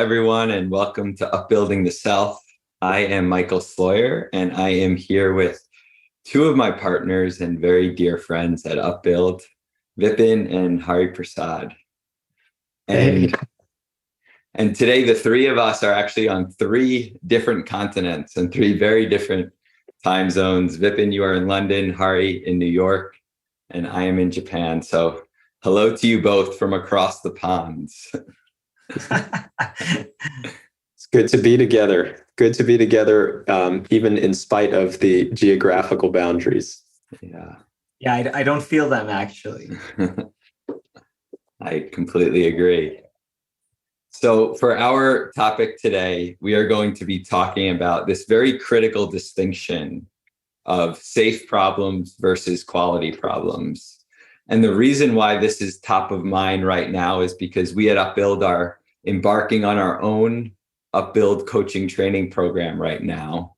everyone, and welcome to Upbuilding the Self. I am Michael Sloyer, and I am here with two of my partners and very dear friends at Upbuild, Vipin and Hari Prasada. And, and today, the three of us are actually on three different continents and three very different time zones. Vipin, you are in London, Hari in New York, and I am in Japan. So hello to you both from across the ponds. It's good to be together. Good to be together, even in spite of the geographical boundaries. Yeah, I don't feel them actually. I completely agree. So for our topic today, we are going to be talking about this very critical distinction of safe problems versus quality problems. And the reason why this is top of mind right now is because we at Upbuild are embarking on our own Upbuild coaching training program right now.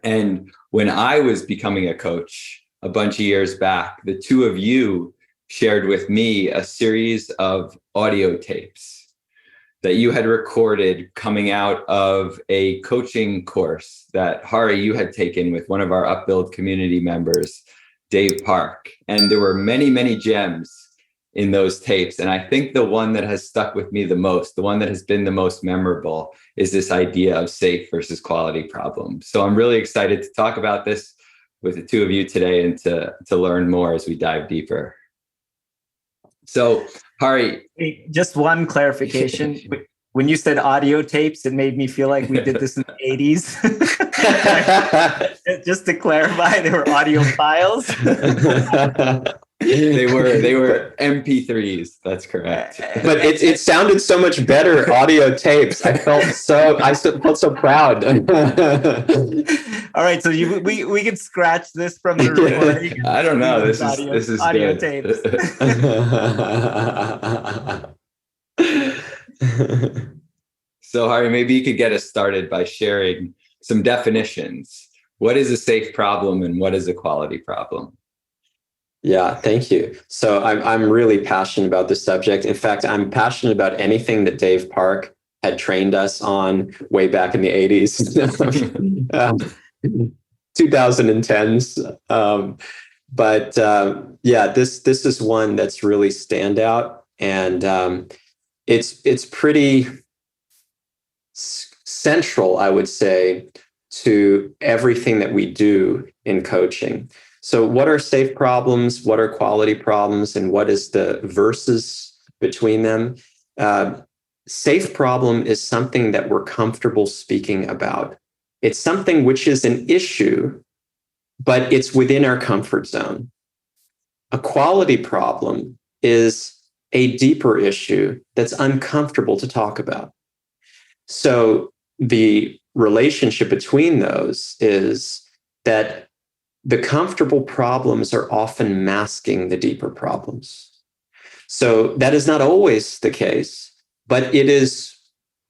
And when I was becoming a coach a bunch of years back, the two of you shared with me a series of audio tapes that you had recorded coming out of a coaching course that Hari, you had taken with one of our Upbuild community members, Dave Parke. And there were many, many gems in those tapes. And I think the one that has stuck with me the most, the one that has been the most memorable, is this idea of safe versus quality problems. So I'm really excited to talk about this with the two of you today and to learn more as we dive deeper. So, Hari. Just one clarification. When you said audio tapes, it made me feel like we did this in the 80s. Just to clarify, they were audio files. They were MP3s. That's correct. But it sounded so much better, audio tapes. I felt so proud. All right, so we can scratch this from the recording. I don't know. This is audio good. Tapes. So, Hari, maybe you could get us started by sharing some definitions. What is a safe problem and what is a quality problem? Yeah, thank you. So I'm really passionate about this subject. In fact, I'm passionate about anything that Dave Parke had trained us on way back in the 80s, 2010s. Yeah, this is one that's really standout, and it's pretty central, I would say, to everything that we do in coaching. So what are safe problems? What are quality problems? And what is the versus between them? Safe problem is something that we're comfortable speaking about. It's something which is an issue, but it's within our comfort zone. A quality problem is a deeper issue that's uncomfortable to talk about. So the relationship between those is that the comfortable problems are often masking the deeper problems. So that is not always the case, but it is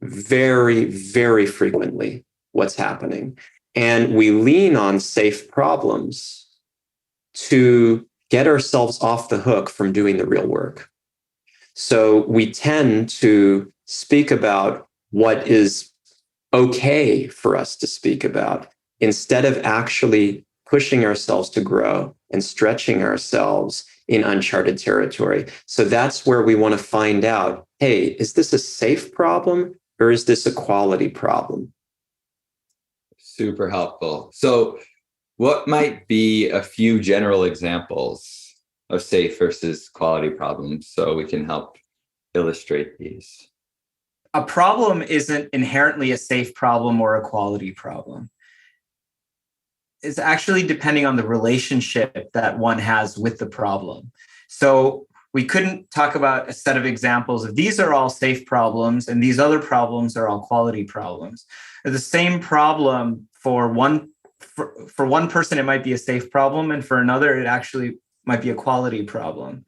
very, very frequently what's happening. And we lean on safe problems to get ourselves off the hook from doing the real work. So we tend to speak about what is okay for us to speak about instead of actually pushing ourselves to grow and stretching ourselves in uncharted territory. So that's where we want to find out, hey, is this a safe problem or is this a quality problem? Super helpful. So what might be a few general examples of safe versus quality problems so we can help illustrate these? A problem isn't inherently a safe problem or a quality problem. It's actually depending on the relationship that one has with the problem. So we couldn't talk about a set of examples of these are all safe problems and these other problems are all quality problems. The same problem for one person, it might be a safe problem, and for another, it actually might be a quality problem.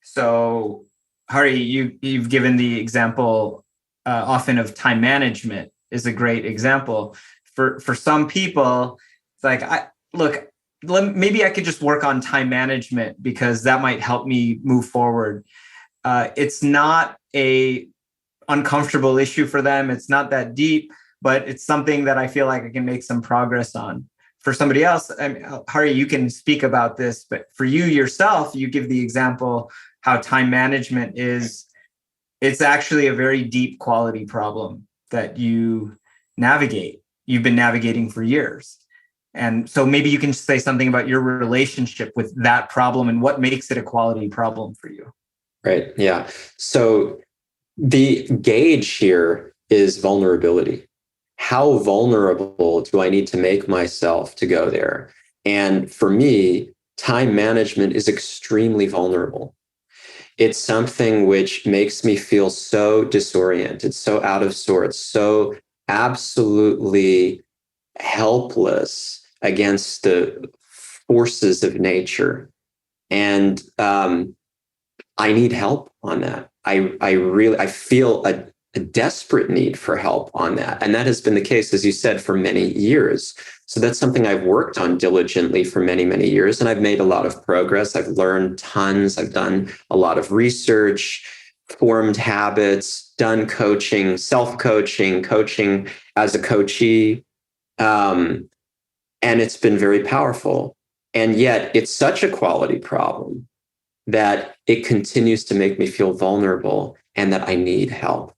So Hari, you've given the example often of time management is a great example. For some people, it's like, maybe I could just work on time management because that might help me move forward. It's not a uncomfortable issue for them. It's not that deep, but it's something that I feel like I can make some progress on. For somebody else, I mean, Hari, you can speak about this, but for you yourself, you give the example how time management is, it's actually a very deep quality problem that you've been navigating for years. And so maybe you can say something about your relationship with that problem and what makes it a quality problem for you. Right. Yeah. So the gauge here is vulnerability. How vulnerable do I need to make myself to go there? And for me, time management is extremely vulnerable. It's something which makes me feel so disoriented, so out of sorts, so absolutely helpless against the forces of nature. And I need help on that. I feel a desperate need for help on that. And that has been the case, as you said, for many years. So that's something I've worked on diligently for many, many years. And I've made a lot of progress. I've learned tons. I've done a lot of research, formed habits, done coaching, self-coaching, coaching as a coachee. And it's been very powerful. And yet it's such a quality problem that it continues to make me feel vulnerable and that I need help.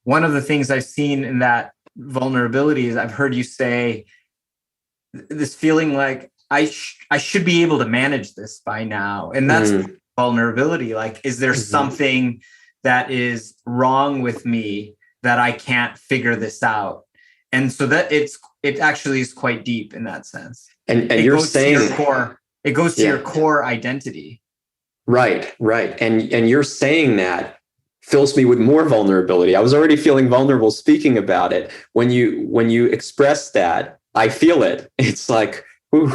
One of the things I've seen in that vulnerability is I've heard you say this feeling like I should be able to manage this by now. And that's vulnerability. Like, is there something that is wrong with me that I can't figure this out? And so that it actually is quite deep in that sense. And you're saying it goes to your core identity. Right. And you're saying that fills me with more vulnerability. I was already feeling vulnerable speaking about it. When you express that, I feel it. It's like, ooh,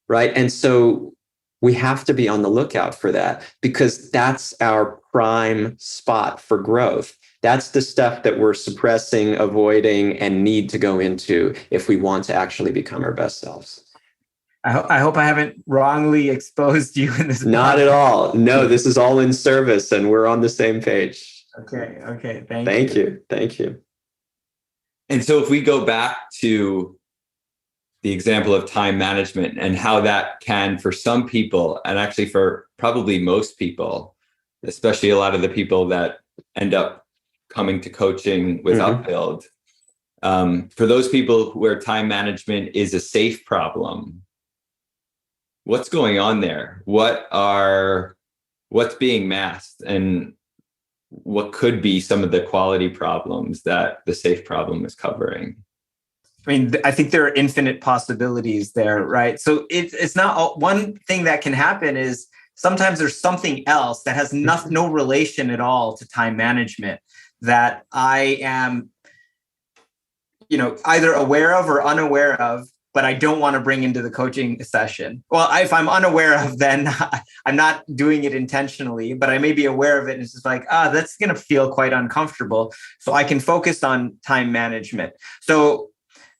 right? And so we have to be on the lookout for that, because that's our prime spot for growth. That's the stuff that we're suppressing, avoiding, and need to go into if we want to actually become our best selves. I hope I haven't wrongly exposed you in this. Not at all. No, this is all in service and we're on the same page. Okay. Thank you. And so if we go back to the example of time management and how that can, for some people, and actually for probably most people, especially a lot of the people that end up coming to coaching with Upbuild, for those people where time management is a safe problem, what's going on there? What's being masked, and what could be some of the quality problems that the safe problem is covering? I mean, I think there are infinite possibilities there, right? So it's not one thing that can happen is sometimes there's something else that has no relation at all to time management that I am, either aware of or unaware of, but I don't want to bring into the coaching session. Well, if I'm unaware of, then I'm not doing it intentionally, but I may be aware of it. And it's just like, that's going to feel quite uncomfortable. So I can focus on time management. So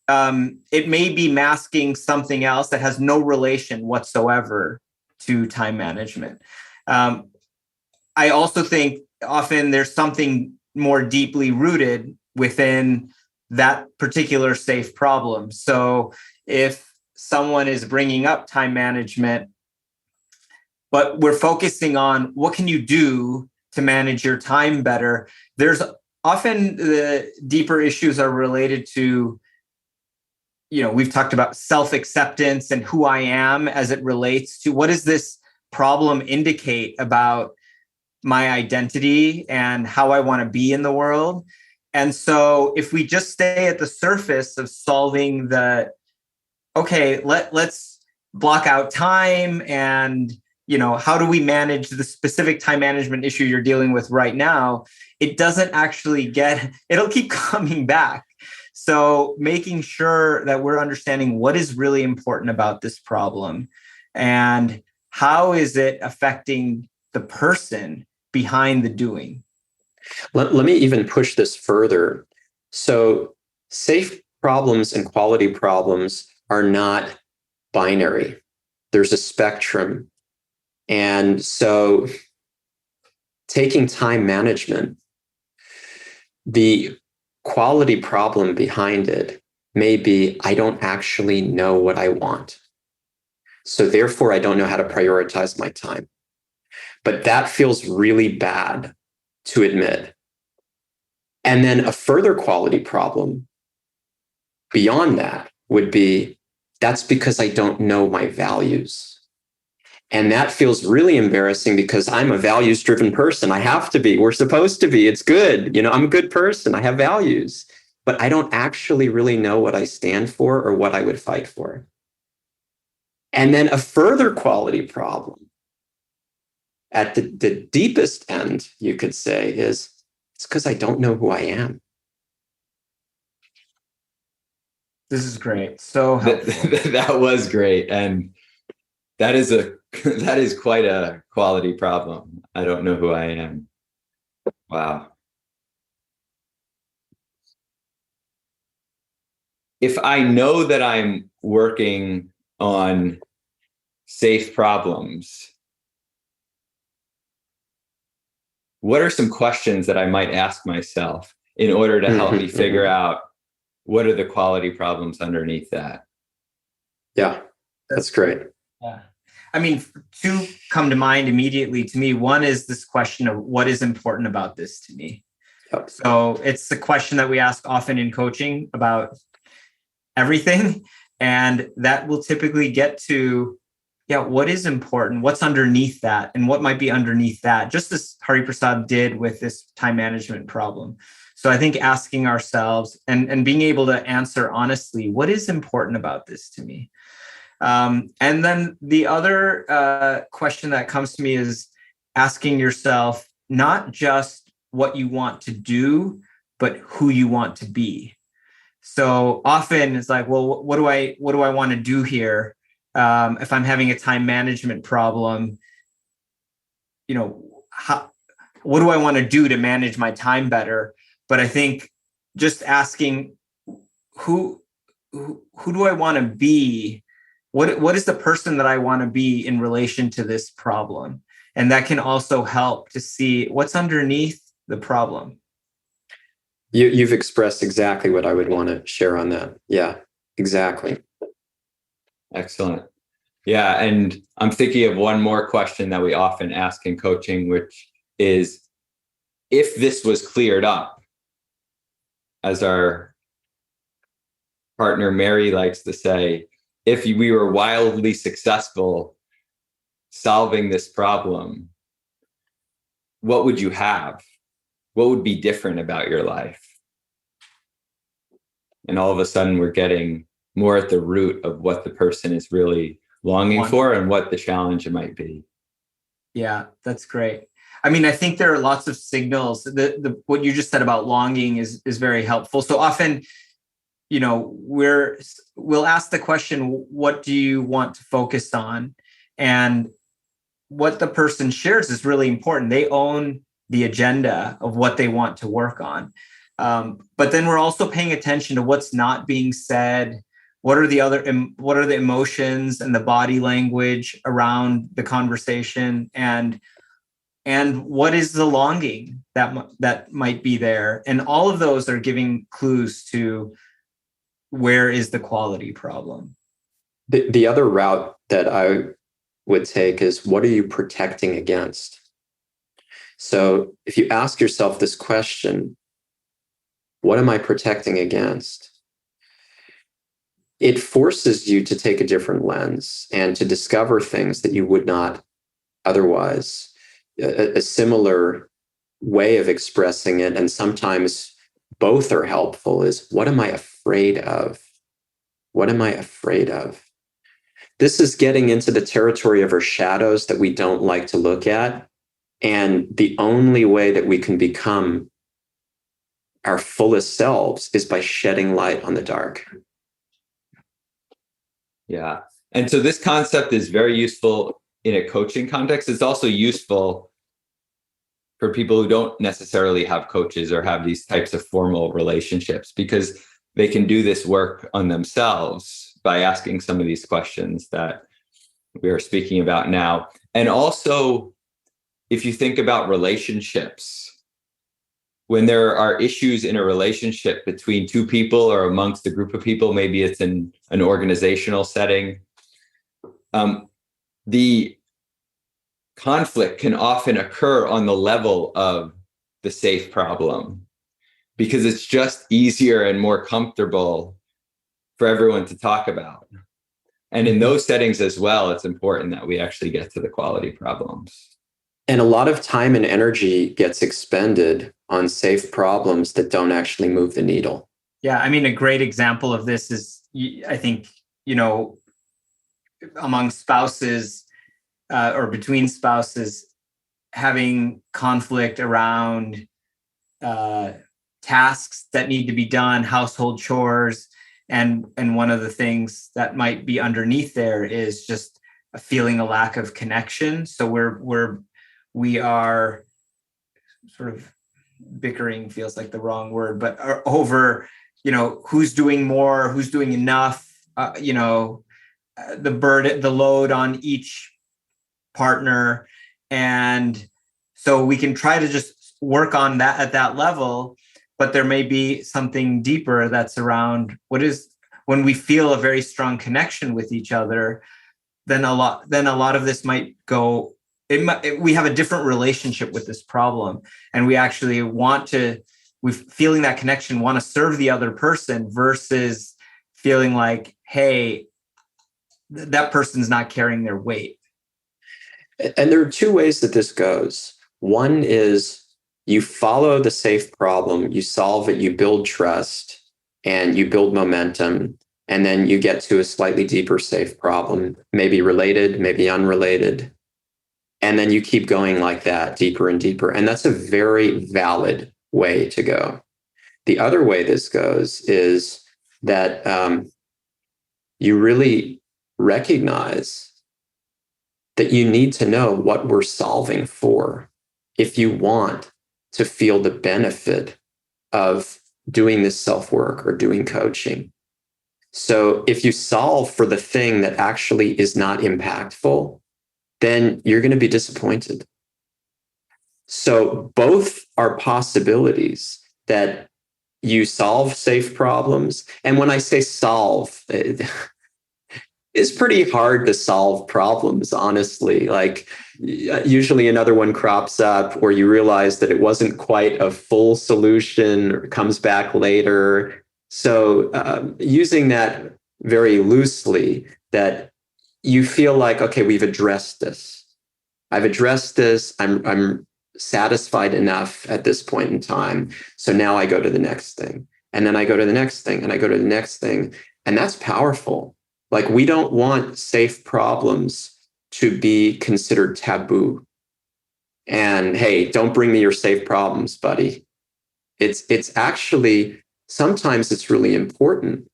it may be masking something else that has no relation whatsoever to time management. I also think often there's something more deeply rooted within that particular safe problem. So if someone is bringing up time management, but we're focusing on what can you do to manage your time better, there's often the deeper issues are related to, we've talked about self-acceptance and who I am as it relates to what does this problem indicate about my identity and how I want to be in the world. And so if we just stay at the surface of solving let's block out time and, how do we manage the specific time management issue you're dealing with right now? It doesn't actually it'll keep coming back. So making sure that we're understanding what is really important about this problem and how is it affecting the person behind the doing. Let me even push this further. So safe problems and quality problems are not binary. There's a spectrum. And so taking time management, The quality problem behind it may be I don't actually know what I want. So therefore, I don't know how to prioritize my time. But that feels really bad to admit. And then a further quality problem beyond that would be that's because I don't know my values. And that feels really embarrassing because I'm a values driven person. I have to be. We're supposed to be. It's good. I'm a good person. I have values, but I don't actually really know what I stand for or what I would fight for. And then a further quality problem at the deepest end, you could say, is it's because I don't know who I am. This is great. So helpful. That was great. And that is quite a quality problem. I don't know who I am. Wow. If I know that I'm working on safe problems, what are some questions that I might ask myself in order to help me figure out what are the quality problems underneath that? Yeah, that's great. Yeah. I mean, two come to mind immediately to me. One is this question of what is important about this to me? Yep. So it's the question that we ask often in coaching about everything. And that will typically get to, what is important? What's underneath that? And what might be underneath that? Just as Hari Prasada did with this time management problem. So I think asking ourselves and being able to answer honestly, what is important about this to me? And then the other question that comes to me is asking yourself not just what you want to do, but who you want to be. So often it's like, well, what do I want to do here? If I'm having a time management problem, what do I want to do to manage my time better? But I think just asking who do I want to be? What is the person that I want to be in relation to this problem? And that can also help to see what's underneath the problem. You've expressed exactly what I would want to share on that. Yeah, exactly. Excellent. Yeah. And I'm thinking of one more question that we often ask in coaching, which is, if this was cleared up, as our partner Mary likes to say, if we were wildly successful solving this problem, what would you have? What would be different about your life? And all of a sudden, we're getting more at the root of what the person is really longing for and what the challenge might be. Yeah, that's great. I mean, I think there are lots of signals. What you just said about longing is very helpful. So often, we'll ask the question, what do you want to focus on? And what the person shares is really important. They own the agenda of what they want to work on. But then we're also paying attention to what's not being said. What are the emotions and the body language around the conversation, and what is the longing that might be there? And all of those are giving clues to where is the quality problem. The other route that I would take is, what are you protecting against? So if you ask yourself this question, what am I protecting against? It forces you to take a different lens and to discover things that you would not otherwise. A similar way of expressing it, and sometimes both are helpful, is, what am I afraid of? What am I afraid of? This is getting into the territory of our shadows that we don't like to look at. And the only way that we can become our fullest selves is by shedding light on the dark. Yeah. And so this concept is very useful in a coaching context. It's also useful for people who don't necessarily have coaches or have these types of formal relationships, because they can do this work on themselves by asking some of these questions that we are speaking about now. And also, if you think about relationships, when there are issues in a relationship between two people or amongst a group of people, maybe it's in an organizational setting, the conflict can often occur on the level of the safe problem because it's just easier and more comfortable for everyone to talk about. And in those settings as well, it's important that we actually get to the quality problems. And a lot of time and energy gets expended on safe problems that don't actually move the needle. Yeah, I mean, a great example of this is, I think, among spouses or between spouses, having conflict around tasks that need to be done, household chores, and one of the things that might be underneath there is just a feeling a lack of connection. So we are sort of bickering, feels like the wrong word, but over who's doing more, who's doing enough, the burden, the load on each partner. And so we can try to just work on that at that level, but there may be something deeper that's around when we feel a very strong connection with each other, then a lot of this might go, we have a different relationship with this problem. And we actually feeling that connection, want to serve the other person versus feeling like, hey, that person's not carrying their weight. And there are two ways that this goes. One is you follow the safe problem, you solve it, you build trust, and you build momentum. And then you get to a slightly deeper safe problem, maybe related, maybe unrelated. And then you keep going like that, deeper and deeper. And that's a very valid way to go. The other way this goes is that you really recognize that you need to know what we're solving for if you want to feel the benefit of doing this self-work or doing coaching. So if you solve for the thing that actually is not impactful, then you're going to be disappointed. So both are possibilities that you solve safe problems. And when I say solve, it's pretty hard to solve problems, honestly. Like usually another one crops up or you realize that it wasn't quite a full solution or comes back later. So using that very loosely, that you feel like, okay, we've addressed this. I've addressed this. I'm satisfied enough at this point in time. So now I go to the next thing. And then I go to the next thing and I go to the next thing. And that's powerful. Like we don't want safe problems to be considered taboo. And hey, don't bring me your safe problems, buddy. It's actually, sometimes it's really important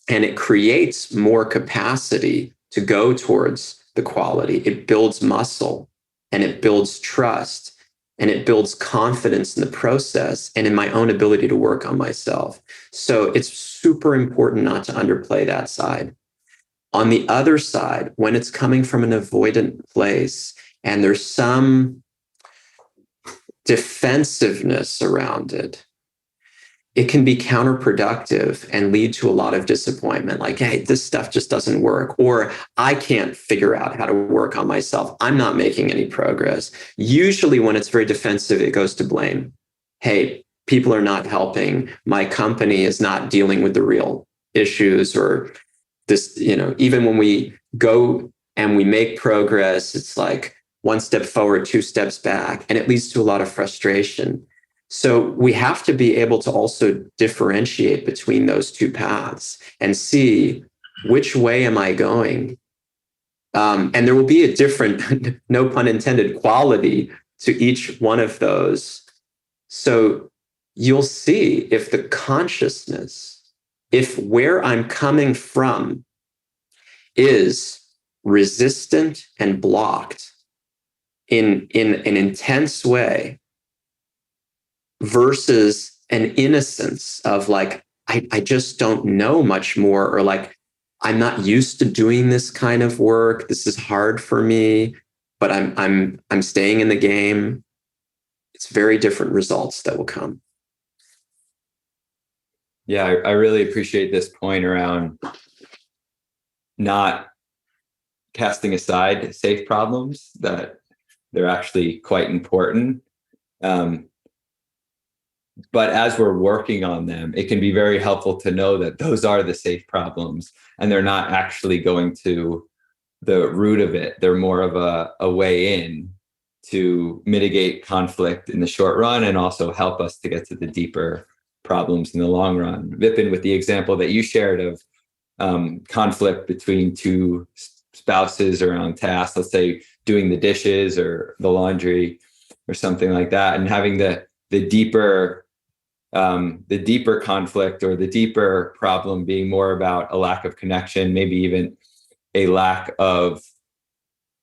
and it creates more capacity to go towards the quality. It builds muscle and it builds trust and it builds confidence in the process and in my own ability to work on myself. So it's super important not to underplay that side. On the other side, when it's coming from an avoidant place and there's some defensiveness around it, it can be counterproductive and lead to a lot of disappointment. Like, hey, this stuff just doesn't work. Or I can't figure out how to work on myself. I'm not making any progress. Usually when it's very defensive, it goes to blame. Hey, people are not helping. My company is not dealing with the real issues or this, even when we go and we make progress, it's like one step forward, two steps back, and it leads to a lot of frustration. So we have to be able to also differentiate between those two paths and see which way am I going. And there will be a different, no pun intended, quality to each one of those. So you'll see if the consciousness, if where I'm coming from is resistant and blocked in an intense way, versus an innocence of like, I just don't know much more, or like, I'm not used to doing this kind of work. This is hard for me, but I'm staying in the game. It's very different results that will come. Yeah, I really appreciate this point around not casting aside safe problems, that they're actually quite important. Um, but as we're working on them, it can be very helpful to know that those are the safe problems and they're not actually going to the root of it. They're more of a way in to mitigate conflict in the short run and also help us to get to the deeper problems in the long run. Vipin, with the example that you shared of conflict between two spouses around tasks, let's say doing the dishes or the laundry or something like that, and having the deeper conflict or the deeper problem being more about a lack of connection, maybe even a lack of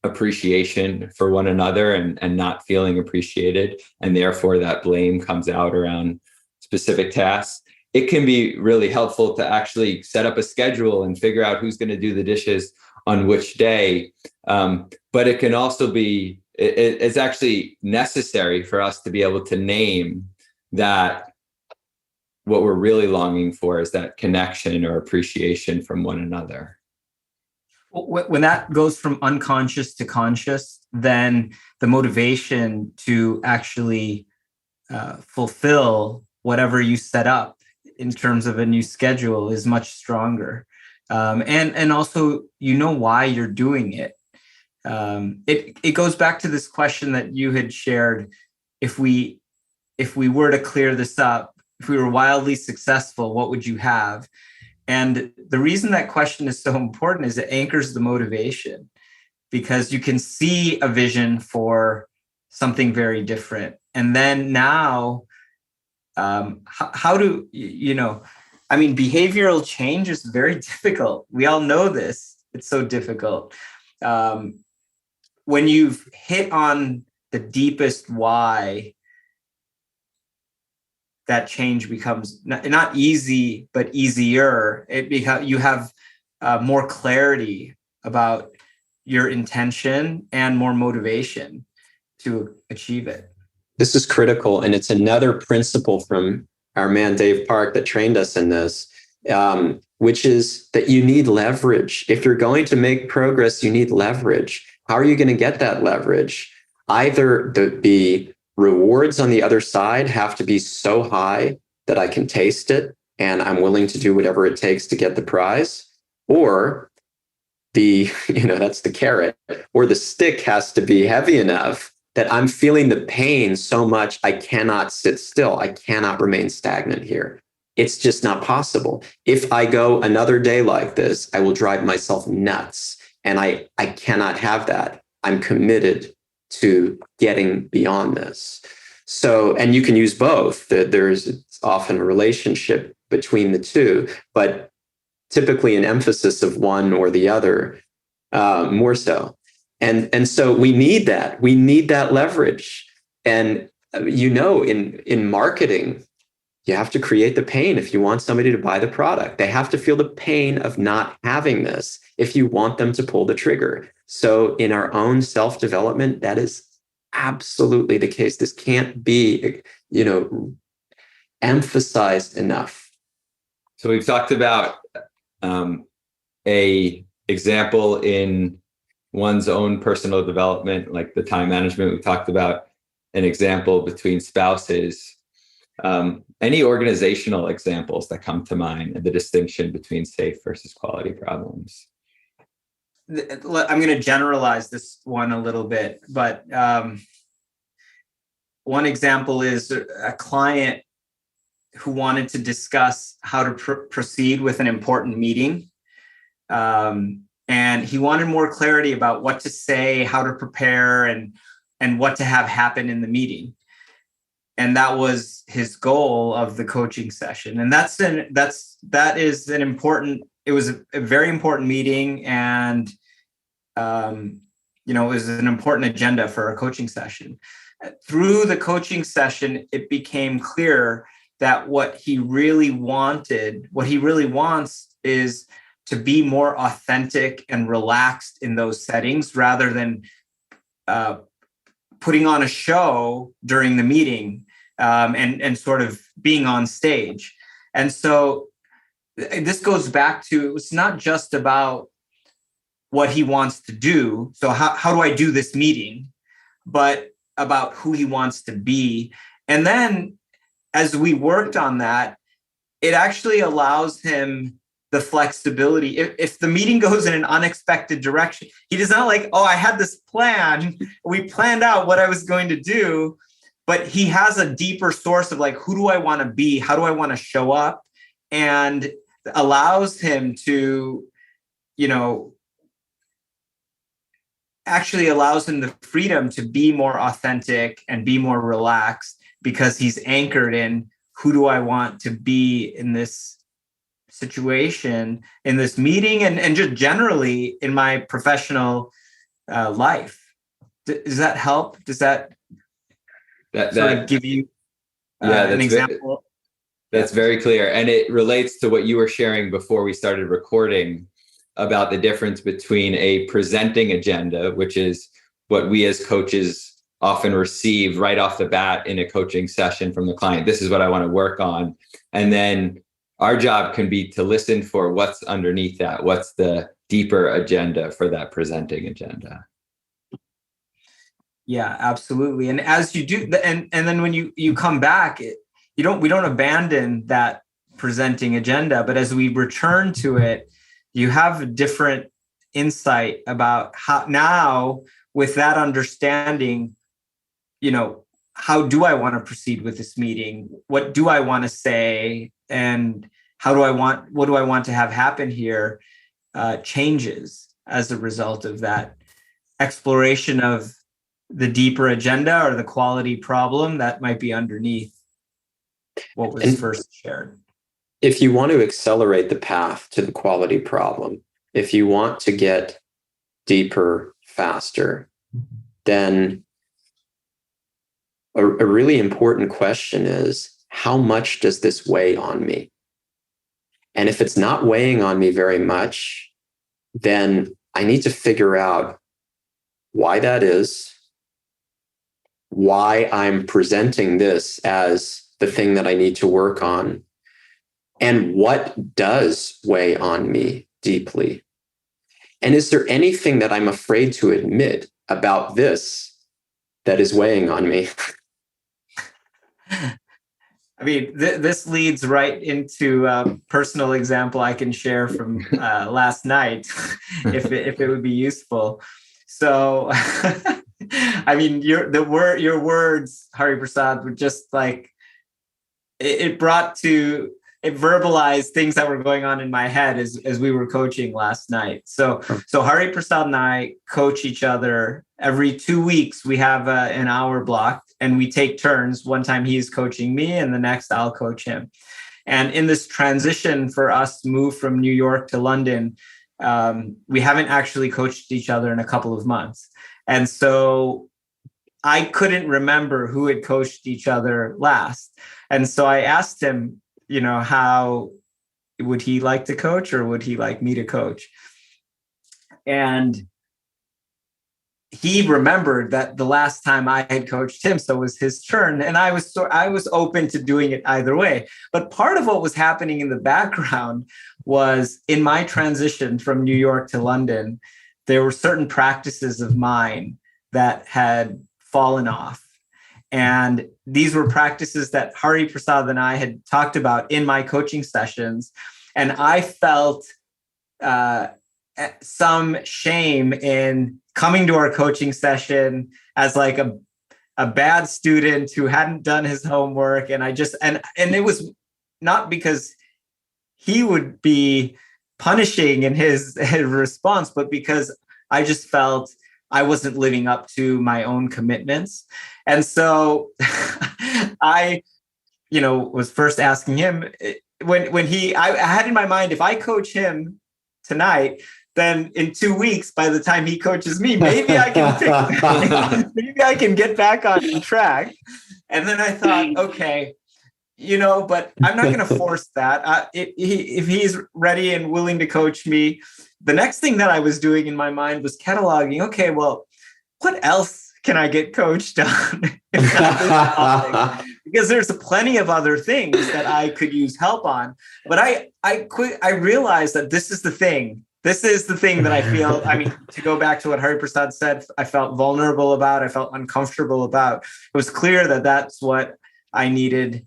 appreciation for one another, and not feeling appreciated, and therefore that blame comes out around specific tasks. It can be really helpful to actually set up a schedule and figure out who's going to do the dishes on which day. But it can also be, it's actually necessary for us to be able to name that what we're really longing for is that connection or appreciation from one another. When that goes from unconscious to conscious, then the motivation to actually fulfill whatever you set up in terms of a new schedule is much stronger. And also, you know why you're doing it. It goes back to this question that you had shared. If we were to clear this up, if we were wildly successful, what would you have? And the reason that question is so important is it anchors the motivation, because you can see a vision for something very different. And then now, how do, I mean, behavioral change is very difficult. We all know this. It's so difficult. When you've hit on the deepest why, that change becomes not easy, but easier. You have more clarity about your intention and more motivation to achieve it. This is critical. And it's another principle from our man, Dave Parke, that trained us in this, which is that you need leverage. If you're going to make progress, you need leverage. How are you going to get that leverage? Either the rewards on the other side have to be so high that I can taste it and I'm willing to do whatever it takes to get the prize, or that's the carrot, or the stick has to be heavy enough that I'm feeling the pain so much I cannot sit still. I cannot remain stagnant here. It's just not possible. If I go another day like this, I will drive myself nuts, and I cannot have that. I'm committed to getting beyond this. So, and you can use both. There's often a relationship between the two, but typically an emphasis of one or the other, more so. And so we need that. We need that leverage. And in marketing, you have to create the pain if you want somebody to buy the product. They have to feel the pain of not having this if you want them to pull the trigger. So in our own self-development, that is absolutely the case. This can't be, emphasized enough. So we've talked about a example in one's own personal development, like the time management. We talked about an example between spouses. Any organizational examples that come to mind, and the distinction between safe versus quality problems? I'm going to generalize this one a little bit, but one example is a client who wanted to discuss how to proceed with an important meeting. And he wanted more clarity about what to say, how to prepare, and what to have happen in the meeting. And that was his goal of the coaching session. And it was a very important meeting, and it was an important agenda for a coaching session. Through the coaching session, it became clear that what he really wants is to be more authentic and relaxed in those settings, rather than putting on a show during the meeting and sort of being on stage. And so this goes back to, it's not just about what he wants to do. So how do I do this meeting? But about who he wants to be. And then as we worked on that, it actually allows him the flexibility. If the meeting goes in an unexpected direction, he does not like, oh, I had this plan. We planned out what I was going to do, but he has a deeper source of like, who do I want to be? How do I want to show up? And allows him to, actually allows him the freedom to be more authentic and be more relaxed because he's anchored in who do I want to be in this situation, in this meeting, and just generally in my professional life. Does that help? Does that sort of give you an example? That's very clear. And it relates to what you were sharing before we started recording about the difference between a presenting agenda, which is what we as coaches often receive right off the bat in a coaching session from the client. This is what I want to work on. And then our job can be to listen for what's underneath that. What's the deeper agenda for that presenting agenda? Yeah, absolutely. And as you do, and then when you come back, we don't abandon that presenting agenda, but as we return to it, you have a different insight about how now with that understanding, how do I want to proceed with this meeting? What do I want to say? And what do I want to have happen here? Changes as a result of that exploration of the deeper agenda or the quality problem that might be underneath what was first shared. If you want to accelerate the path to the quality problem, if you want to get deeper faster, then a really important question is, how much does this weigh on me? And if it's not weighing on me very much, then I need to figure out why that is, why I'm presenting this as the thing that I need to work on, and what does weigh on me deeply. And is there anything that I'm afraid to admit about this that is weighing on me? I mean, this leads right into a personal example I can share from last night, if it would be useful. So, I mean, your words, Hari Prasad, were just like it verbalized things that were going on in my head as we were coaching last night. So Hari Prasad and I coach each other every 2 weeks. We have an hour block and we take turns. One time he's coaching me and the next I'll coach him. And in this transition for us to move from New York to London, we haven't actually coached each other in a couple of months. And so I couldn't remember who had coached each other last. And so I asked him, how would he like to coach or would he like me to coach? And he remembered that the last time I had coached him, so it was his turn. And I was open to doing it either way. But part of what was happening in the background was in my transition from New York to London, there were certain practices of mine that had fallen off. And these were practices that Hari Prasad and I had talked about in my coaching sessions. And I felt some shame in coming to our coaching session as like a bad student who hadn't done his homework. And and it was not because he would be punishing in his response, but because I just felt I wasn't living up to my own commitments. And so I, was first asking him when I had in my mind, if I coach him tonight, then in 2 weeks, by the time he coaches me, maybe I can get back on track. And then I thought, okay, but I'm not going to force that. If he's ready and willing to coach me, the next thing that I was doing in my mind was cataloging, okay, well, what else can I get coached on? because there's plenty of other things that I could use help on. But I realized that this is the thing. This is the thing that I feel, I mean, to go back to what Hari Prasada said, I felt vulnerable about, I felt uncomfortable about. It was clear that that's what I needed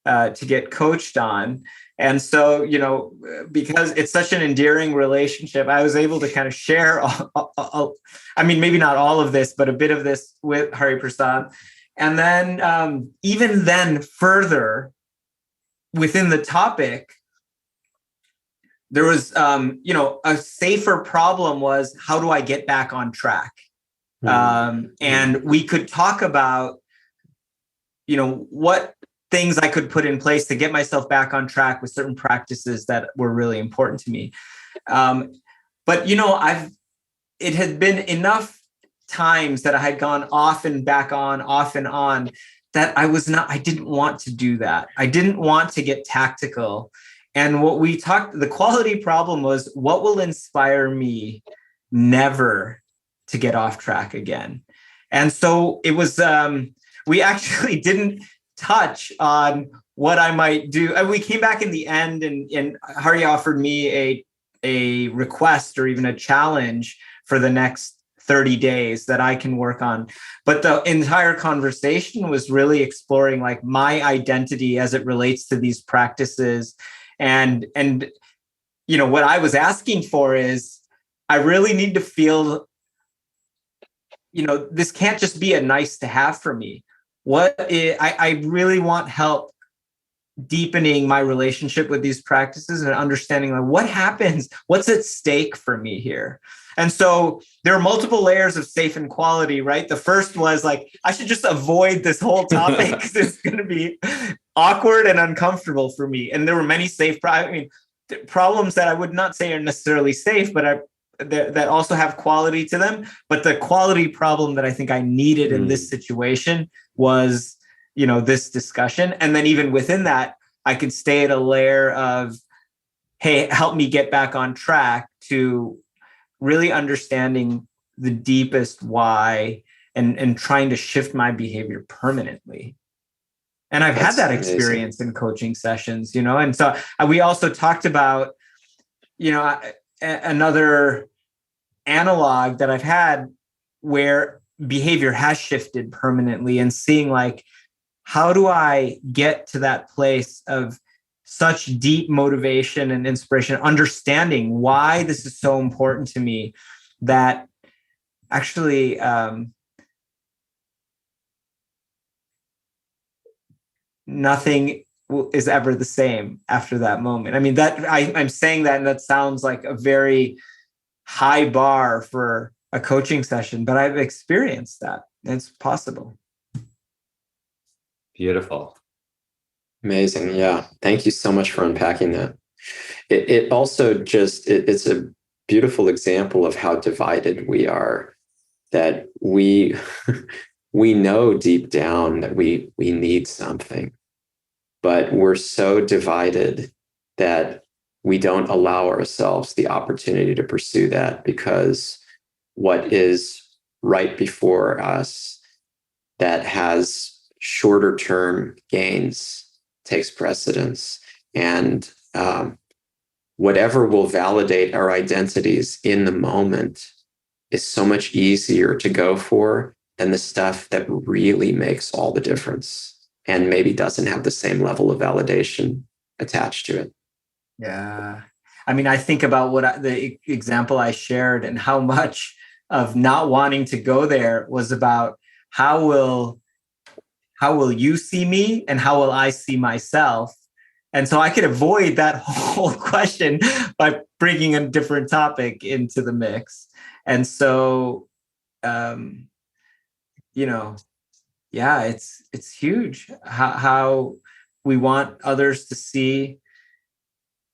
to get coached on. And so, you know, because it's such an endearing relationship, I was able to kind of share, I mean, maybe not all of this, but a bit of this with Hari Prasad. And then even then further within the topic, there was, you know, a safer problem was, how do I get back on track? And we could talk about, you know, what things I could put in place to get myself back on track with certain practices that were really important to me. But, you know, it had been enough times that I had gone off and back on, off and on, that I didn't want to do that. I didn't want to get tactical. And what we talked, the quality problem was, what will inspire me never to get off track again? And so it was, we actually didn't touch on what I might do. And we came back in the end, and Hari offered me a request or even a challenge for the next 30 days that I can work on. But the entire conversation was really exploring like my identity as it relates to these practices. And you know, what I was asking for is, I really need to feel, you know, this can't just be a nice to have for me. I really want help deepening my relationship with these practices and understanding like what happens, what's at stake for me here. And so there are multiple layers of safe and quality, right? The first was like, I should just avoid this whole topic because it's going to be awkward and uncomfortable for me. And there were many problems that I would not say are necessarily safe, but that also have quality to them. But the quality problem that I think I needed in this situation was, you know, this discussion. And then even within that, I could stay at a layer of, hey, help me get back on track, to really understanding the deepest why and trying to shift my behavior permanently. And I've had that experience in coaching sessions, you know. And so we also talked about, you know, another analog that I've had where behavior has shifted permanently, and seeing like, how do I get to that place of such deep motivation and inspiration, understanding why this is so important to me, that actually nothing is ever the same after that moment. I mean, that I'm saying that, and that sounds like a very high bar for a coaching session, but I've experienced that. It's possible. Beautiful. Amazing. Yeah. Thank you so much for unpacking that. It also just, it's a beautiful example of how divided we are, that we know deep down that we need something, but we're so divided that we don't allow ourselves the opportunity to pursue that, because what is right before us that has shorter term gains takes precedence. And whatever will validate our identities in the moment is so much easier to go for than the stuff that really makes all the difference and maybe doesn't have the same level of validation attached to it. Yeah. I mean, I think about the example I shared, and how much of not wanting to go there was about how will you see me and how will I see myself? And so I could avoid that whole question by bringing a different topic into the mix. And so, you know, yeah, it's huge how we want others to see.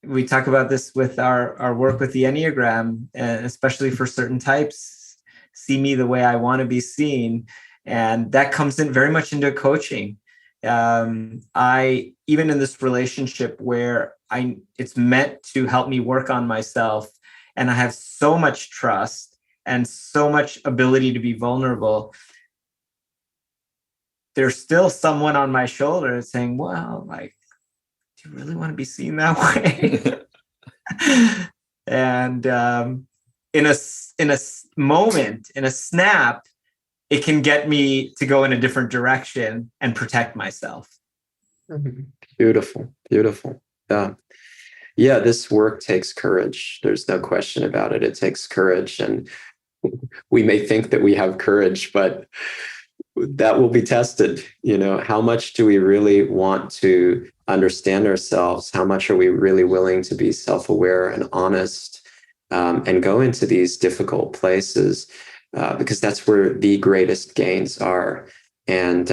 We talk about this with our work with the Enneagram, especially for certain types, see me the way I want to be seen. And that comes in very much into coaching. I, even in this relationship where it's meant to help me work on myself, and I have so much trust and so much ability to be vulnerable, there's still someone on my shoulder saying, well, like, do you really want to be seen that way? And in a moment, in a snap, it can get me to go in a different direction and protect myself. Beautiful, beautiful. Yeah, this work takes courage. There's no question about it. It takes courage. And we may think that we have courage, but that will be tested. How much do we really want to understand ourselves? How much are we really willing to be self-aware and honest, and go into these difficult places? Because that's where the greatest gains are. And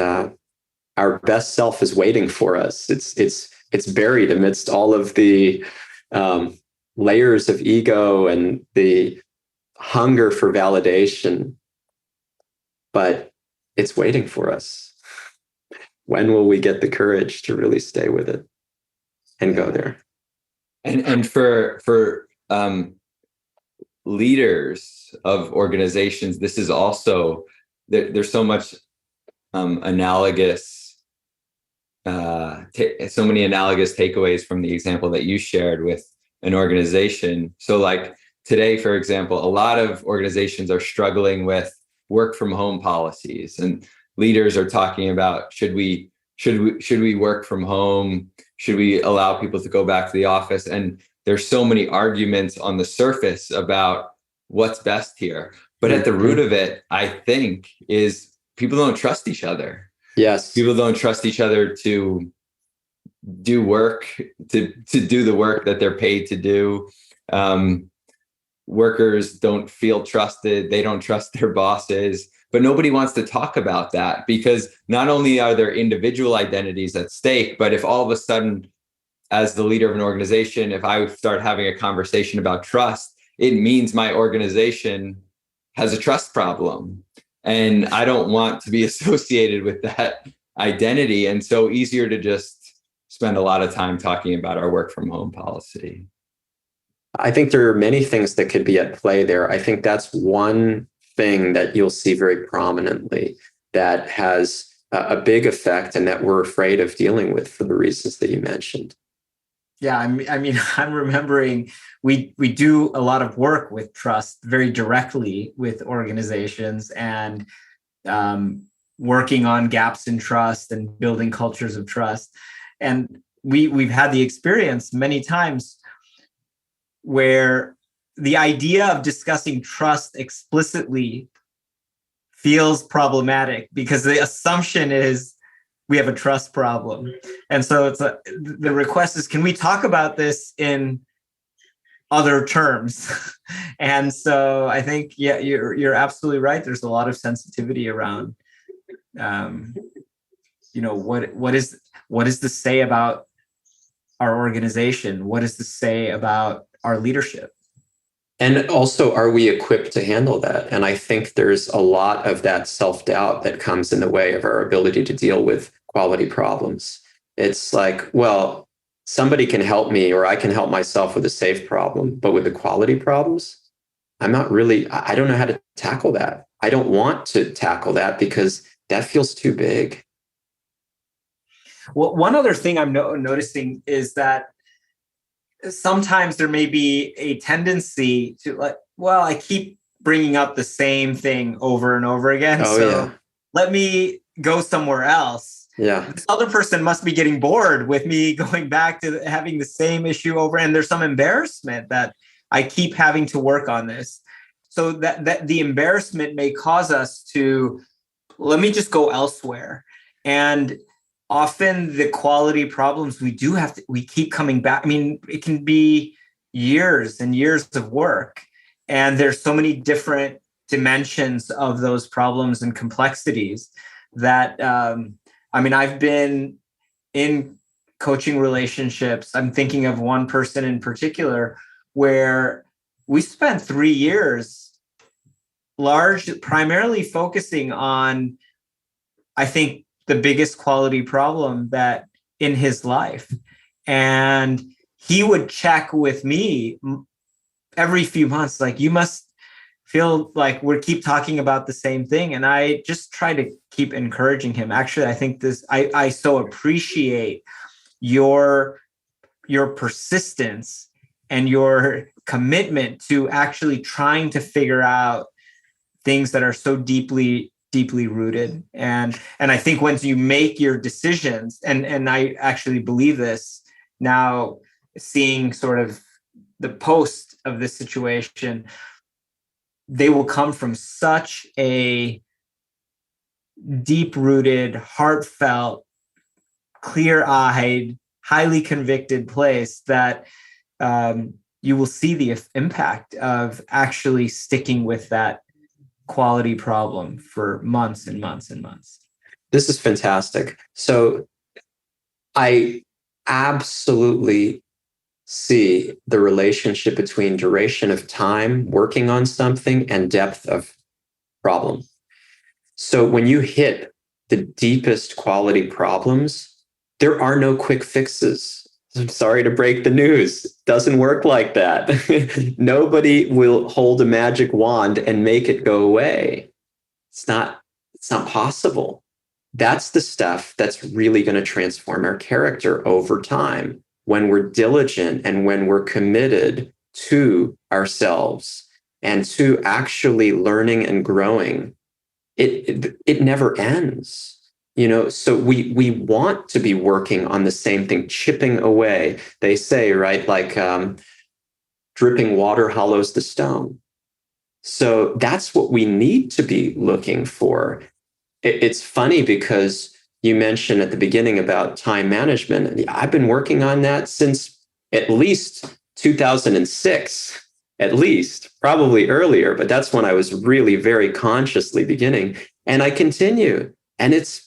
our best self is waiting for us. It's buried amidst all of the layers of ego and the hunger for validation, but it's waiting for us. When will we get the courage to really stay with it and go there? And for leaders of organizations, this is also there's so much analogous. So many analogous takeaways from the example that you shared with an organization. So like today, for example, a lot of organizations are struggling with work from home policies, and leaders are talking about, should we work from home? Should we allow people to go back to the office? And there's so many arguments on the surface about what's best here. But at the root of it, I think, is people don't trust each other. Yes. People don't trust each other to do work, to do the work that they're paid to do. Workers don't feel trusted. They don't trust their bosses, but nobody wants to talk about that, because not only are there individual identities at stake, but if all of a sudden, as the leader of an organization, if I start having a conversation about trust, it means my organization has a trust problem. And I don't want to be associated with that identity. And so easier to just spend a lot of time talking about our work from home policy. I think there are many things that could be at play there. I think that's one thing that you'll see very prominently that has a big effect and that we're afraid of dealing with for the reasons that you mentioned. Yeah, I mean, I'm remembering we do a lot of work with trust very directly with organizations, and working on gaps in trust and building cultures of trust. And we've had the experience many times where the idea of discussing trust explicitly feels problematic, because the assumption is we have a trust problem. And so the request is, can we talk about this in other terms? And so I think, yeah, you're absolutely right. There's a lot of sensitivity around, what is this say about our organization? What does this say about our leadership? And also, are we equipped to handle that? And I think there's a lot of that self-doubt that comes in the way of our ability to deal with quality problems. It's like, well, somebody can help me, or I can help myself with a safe problem, but with the quality problems, I don't know how to tackle that. I don't want to tackle that because that feels too big. Well, one other thing I'm noticing is that sometimes there may be a tendency to I keep bringing up the same thing over and over again. Let me go somewhere else. Yeah. This other person must be getting bored with me going back to having the same issue over. And there's some embarrassment that I keep having to work on this. So that the embarrassment may cause us to, let me just go elsewhere. And often the quality problems we keep coming back. I mean, it can be years and years of work. And there's so many different dimensions of those problems and complexities that, I've been in coaching relationships. I'm thinking of one person in particular where we spent 3 years primarily focusing on, I think, the biggest quality problem that in his life. And he would check with me every few months, like, you must feel like we keep talking about the same thing. And I just try to keep encouraging him. Actually, I think I so appreciate your persistence and your commitment to actually trying to figure out things that are so deeply rooted. And I think once you make your decisions, and I actually believe this now, seeing sort of the post of this situation, they will come from such a deep-rooted, heartfelt, clear-eyed, highly convicted place that you will see the impact of actually sticking with that quality problem for months and months and months. This is fantastic. So I absolutely see the relationship between duration of time working on something and depth of problem. So when you hit the deepest quality problems, there are no quick fixes. I'm sorry to break the news. It doesn't work like that. Nobody will hold a magic wand and make it go away. It's not possible. That's the stuff that's really going to transform our character over time when we're diligent and when we're committed to ourselves and to actually learning and growing. It never ends. So we want to be working on the same thing, chipping away. They say, right, like dripping water hollows the stone. So that's what we need to be looking for. It's funny because you mentioned at the beginning about time management. I've been working on that since at least 2006, at least, probably earlier, but that's when I was really very consciously beginning. And I continue. And it's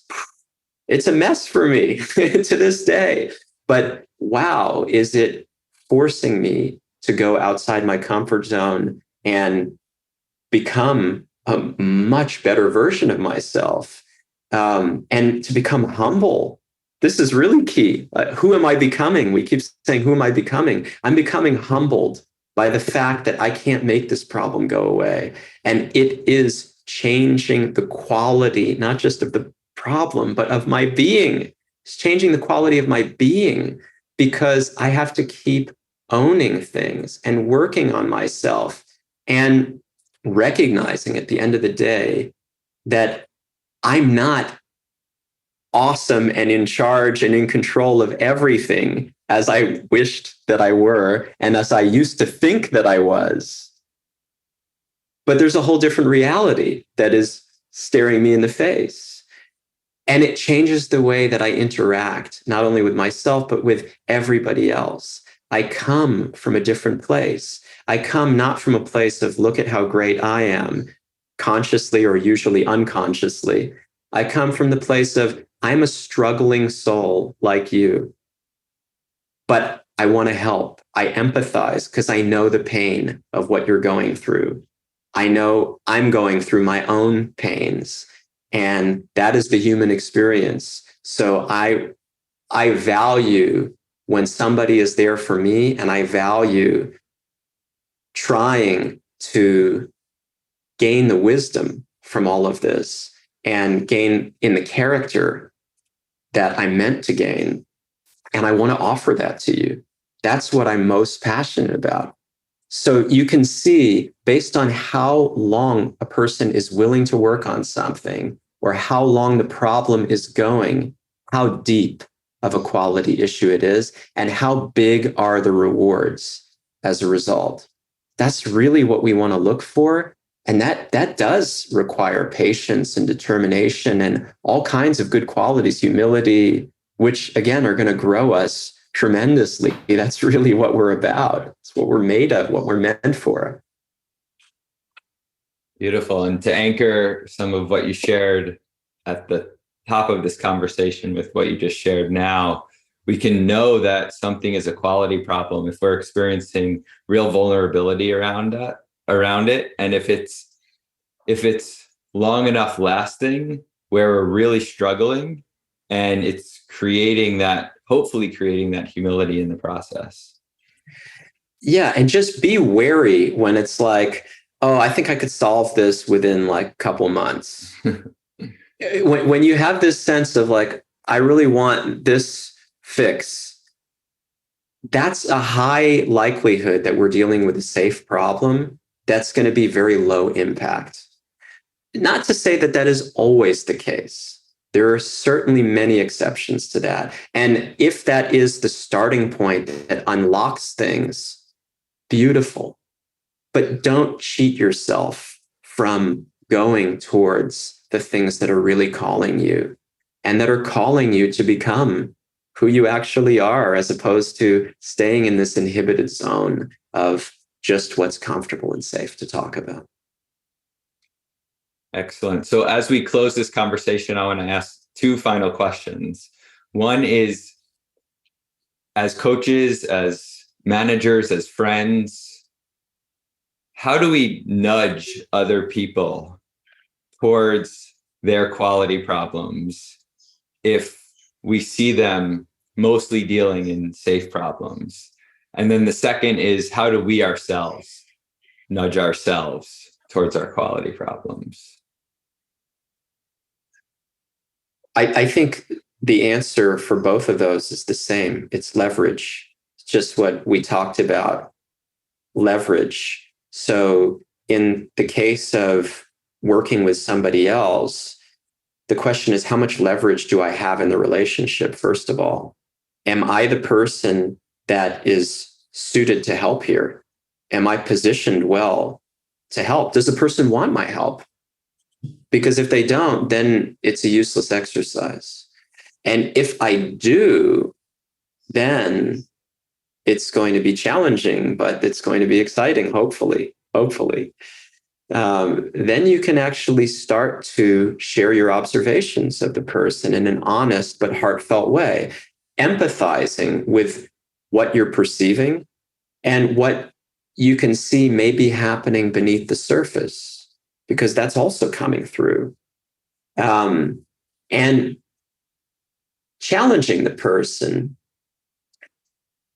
a mess for me to this day. But wow, is it forcing me to go outside my comfort zone and become a much better version of myself, and to become humble. This is really key. Who am I becoming? We keep saying, who am I becoming? I'm becoming humbled by the fact that I can't make this problem go away. And it is changing the quality, not just of the problem, but of my being. It's changing the quality of my being because I have to keep owning things and working on myself and recognizing at the end of the day that I'm not awesome and in charge and in control of everything as I wished that I were and as I used to think that I was. But there's a whole different reality that is staring me in the face. And it changes the way that I interact, not only with myself, but with everybody else. I come from a different place. I come not from a place of look at how great I am, consciously or usually unconsciously. I come from the place of I'm a struggling soul like you, but I want to help. I empathize because I know the pain of what you're going through. I know I'm going through my own pains, and that is the human experience. So I value when somebody is there for me, and I value trying to gain the wisdom from all of this and gain in the character that I'm meant to gain. And I want to offer that to you. That's what I'm most passionate about. So you can see, based on how long a person is willing to work on something or how long the problem is going, how deep of a quality issue it is, and how big are the rewards as a result. That's really what we want to look for. And that does require patience and determination and all kinds of good qualities, humility, which again are going to grow us tremendously. That's really what we're about. It's what we're made of, what we're meant for. Beautiful. And to anchor some of what you shared at the top of this conversation with what you just shared now, we can know that something is a quality problem if we're experiencing real vulnerability around it. And if it's long enough lasting where we're really struggling, and it's hopefully creating that humility in the process. Yeah. And just be wary when it's like, oh, I think I could solve this within like a couple months. when you have this sense of like, I really want this fix, that's a high likelihood that we're dealing with a safe problem that's going to be very low impact. Not to say that that is always the case. There are certainly many exceptions to that. And if that is the starting point that unlocks things, beautiful. But don't cheat yourself from going towards the things that are really calling you and that are calling you to become who you actually are, as opposed to staying in this inhibited zone of just what's comfortable and safe to talk about. Excellent. So as we close this conversation, I want to ask two final questions. One is, as coaches, as managers, as friends, how do we nudge other people towards their quality problems if we see them mostly dealing in safe problems? And then the second is, how do we ourselves nudge ourselves towards our quality problems? I think the answer for both of those is the same. It's leverage. It's just what we talked about, leverage. So in the case of working with somebody else, the question is, how much leverage do I have in the relationship, first of all? Am I the person that is suited to help here? Am I positioned well to help? Does the person want my help? Because if they don't, then it's a useless exercise. And if I do, then it's going to be challenging, but it's going to be exciting, hopefully. Then you can actually start to share your observations of the person in an honest but heartfelt way, empathizing with what you're perceiving and what you can see may be happening beneath the surface, because that's also coming through. And challenging the person,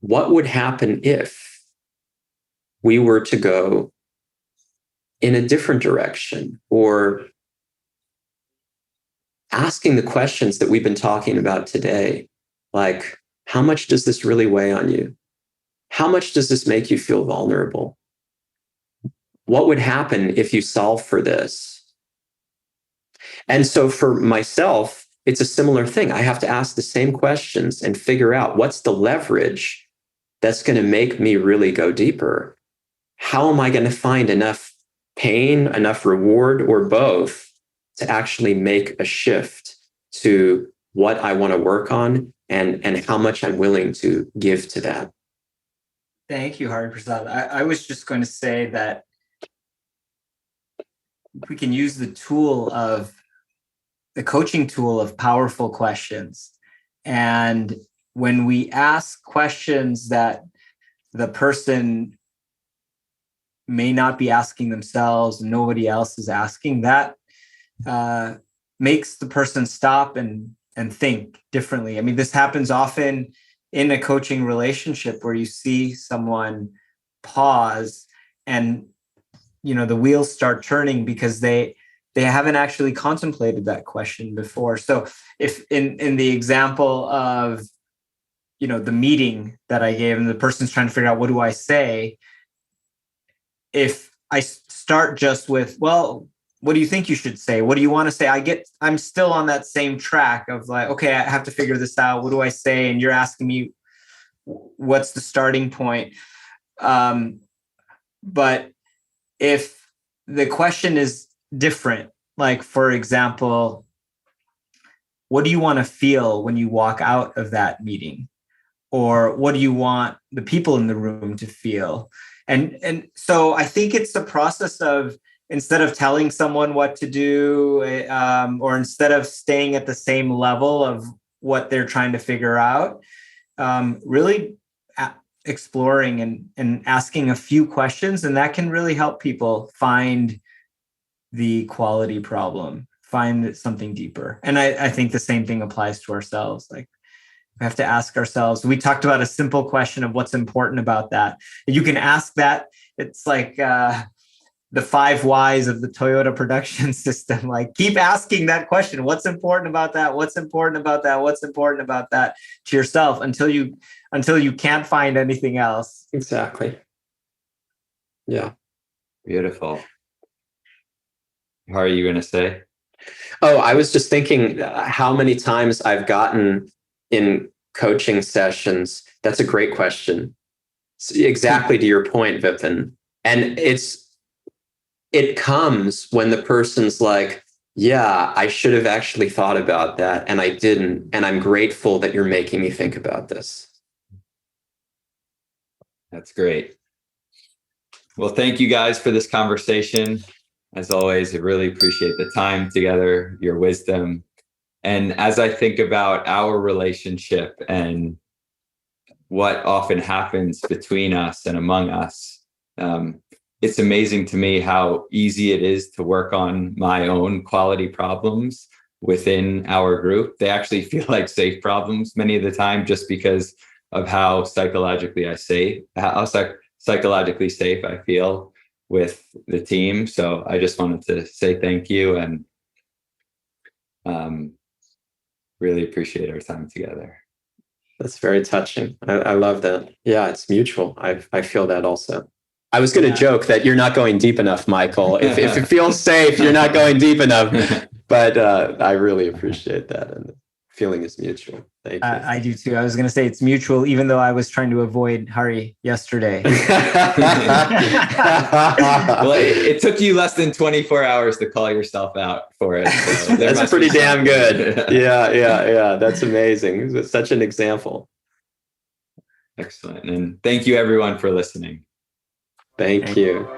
what would happen if we were to go in a different direction, or asking the questions that we've been talking about today, like, how much does this really weigh on you? How much does this make you feel vulnerable? What would happen if you solve for this? And so for myself, it's a similar thing. I have to ask the same questions and figure out what's the leverage that's going to make me really go deeper. How am I going to find enough pain, enough reward, or both to actually make a shift to what I want to work on and how much I'm willing to give to that? Thank you, Hari Prasada. I was just going to say that we can use the coaching tool of powerful questions. And when we ask questions that the person may not be asking themselves, nobody else is asking, that makes the person stop and think differently. I mean, this happens often in a coaching relationship where you see someone pause and the wheels start turning because they haven't actually contemplated that question before. So if in the example of the meeting that I gave and the person's trying to figure out, what do I say? If I start just with, well, what do you think you should say? What do you want to say? I'm still on that same track of like, okay, I have to figure this out. What do I say? And you're asking me, what's the starting point? But if the question is different, like, for example, what do you want to feel when you walk out of that meeting? Or what do you want the people in the room to feel? And so I think it's the process of, instead of telling someone what to do, or instead of staying at the same level of what they're trying to figure out, really exploring and asking a few questions, and that can really help people find the quality problem, find something deeper. And I think the same thing applies to ourselves. Like, we have to ask ourselves, we talked about a simple question of what's important about that. You can ask that. It's like the 5 whys of the Toyota production system. Like, keep asking that question. What's important about that? What's important about that? What's important about that to yourself until you can't find anything else. Exactly. Yeah. Beautiful. How are you going to say? Oh, I was just thinking how many times I've gotten in coaching sessions. That's a great question. Exactly to your point, Vipin. And it comes when the person's like, yeah, I should have actually thought about that and I didn't. And I'm grateful that you're making me think about this. That's great. Well, thank you guys for this conversation. As always, I really appreciate the time together, your wisdom. And as I think about our relationship and what often happens between us and among us, it's amazing to me how easy it is to work on my own quality problems within our group. They actually feel like safe problems many of the time, just because of how psychologically safe I feel with the team. So I just wanted to say thank you and really appreciate our time together. That's very touching. I love that. Yeah, it's mutual. I feel that also. I was going to joke that you're not going deep enough, Michael. If it feels safe, you're not going deep enough. But I really appreciate that. And the feeling is mutual. Thank you. I do too. I was going to say it's mutual, even though I was trying to avoid Hari yesterday. Well, it took you less than 24 hours to call yourself out for it. So that's pretty damn good. Yeah. That's amazing. It's such an example. Excellent. And thank you everyone for listening. Thank you.